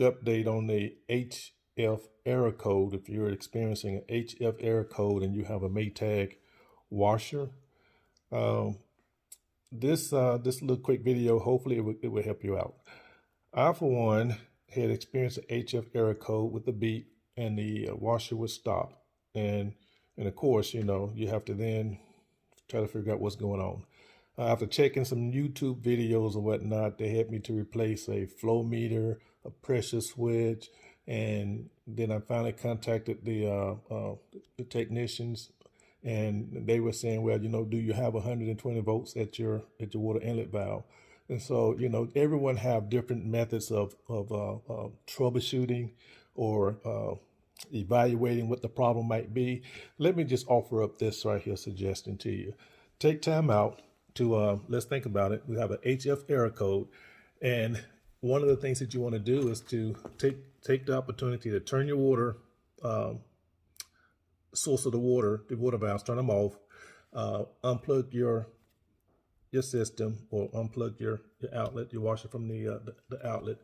update on the HF error code. If you're experiencing an HF error code and you have a Maytag washer, um, this little quick video, hopefully it will help you out. I, for one, had experienced an HF error code with the beep, and the washer would stop. And of course, you have to then try to figure out what's going on. After checking some YouTube videos and whatnot, they helped me to replace a flow meter, a pressure switch, and then I finally contacted the technicians, and they were saying, well, do you have 120 volts at your water inlet valve? And so, everyone have different methods of troubleshooting or evaluating what the problem might be. Let me just offer up this right here suggestion to you. Take time out to, let's think about it. We have an HF error code. And one of the things that you want to do is to take the opportunity to turn your water, source of the water valves, turn them off, unplug your system, or unplug your outlet, your washer from the outlet,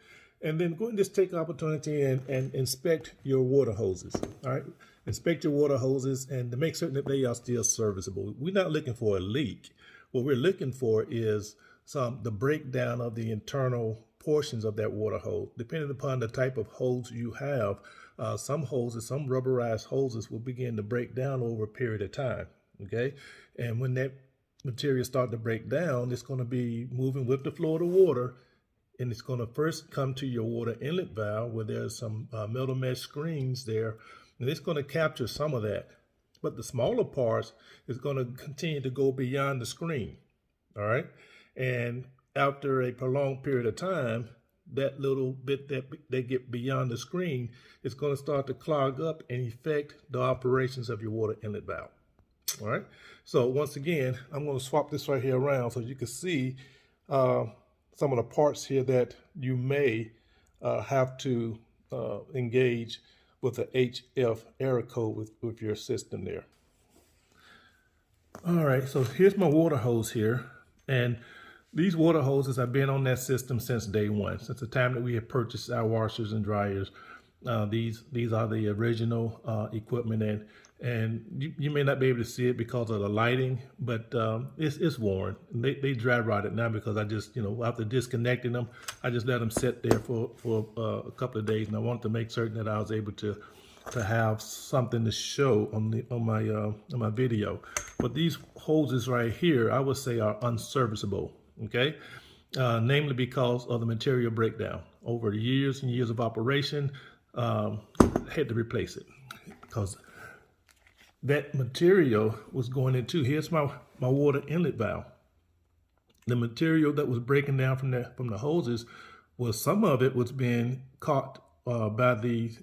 and then go and just take the opportunity and inspect your water hoses. All right, inspect your water hoses and to make certain that they are still serviceable. We're not looking for a leak. What we're looking for is the breakdown of the internal portions of that water hose. Depending upon the type of hose you have, some hoses, some rubberized hoses will begin to break down over a period of time. Okay, and when that material start to break down, it's going to be moving with the flow of the water, and it's going to first come to your water inlet valve where there's some metal mesh screens there, and it's going to capture some of that. But the smaller parts is going to continue to go beyond the screen. All right, and after a prolonged period of time, that little bit that they get beyond the screen is going to start to clog up and affect the operations of your water inlet valve. All right, so once again, I'm going to swap this right here around so you can see some of the parts here that you may have to engage with the HF error code with your system there. All right, so here's my water hose here, and these water hoses have been on that system since day one, since the time that we had purchased our washers and dryers. These are the original equipment, and you may not be able to see it because of the lighting, but it's worn. They dry rotted now because I just, after disconnecting them, I just let them sit there for a couple of days, and I wanted to make certain that I was able to have something to show on my video. But these hoses right here, I would say, are unserviceable. Okay, namely because of the material breakdown. Over the years and years of operation, had to replace it because that material was going into, here's my water inlet valve. The material that was breaking down from the hoses, was some of it was being caught by the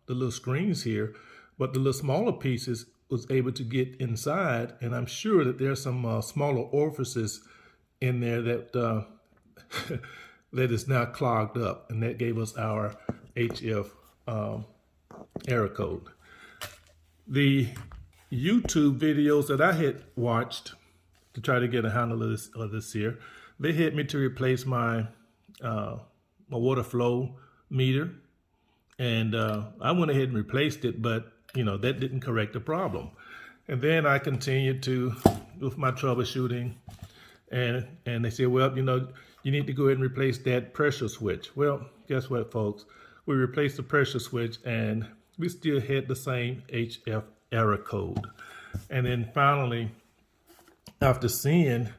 little screens here, but the little smaller pieces was able to get inside, and I'm sure that there's some smaller orifices in there that that is now clogged up, and that gave us our HF error code. The YouTube videos that I had watched to try to get a handle of this here, they hit me to replace my my water flow meter, and I went ahead and replaced it, but that didn't correct the problem. And then I continued with my troubleshooting. And they said, well, you need to go ahead and replace that pressure switch. Well, guess what, folks? We replaced the pressure switch, and we still had the same HF error code. And then finally, after seeing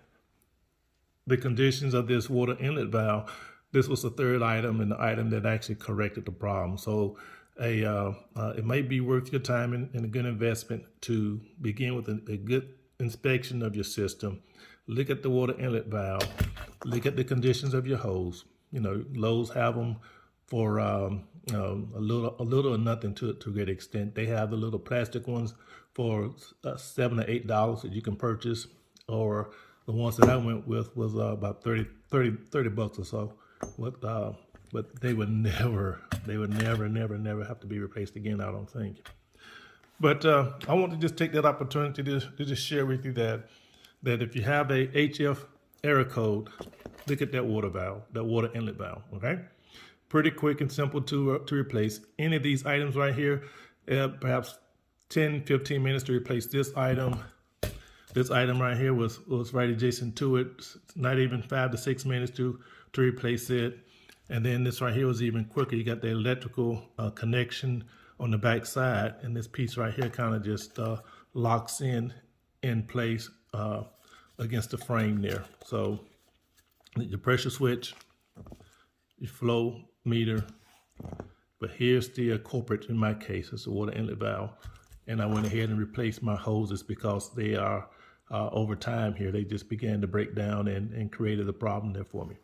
the conditions of this water inlet valve, this was the third item, and the item that actually corrected the problem. So it may be worth your time and a good investment to begin with a good inspection of your system. Look at the water inlet valve. Look at the conditions of your hose. Lowe's have them for a little or nothing to a great extent. They have the little plastic ones for $7 or $8 that you can purchase, or the ones that I went with was about 30 bucks or so. But they would never have to be replaced again, I don't think. But I want to just take that opportunity to just share with you that if you have a HF error code, look at that water valve, that water inlet valve, okay? pretty quick and simple to replace. Any of these items right here, perhaps 10-15 minutes to replace this item. This item right here was right adjacent to it, not even 5 to 6 minutes to replace it. And then this right here was even quicker. You got the electrical connection on the back side, and this piece right here kind of just locks in place against the frame there. So your pressure switch, your flow meter, but here's the culprit in my case. It's the water inlet valve, and I went ahead and replaced my hoses because they are over time here, they just began to break down and created a problem there for me.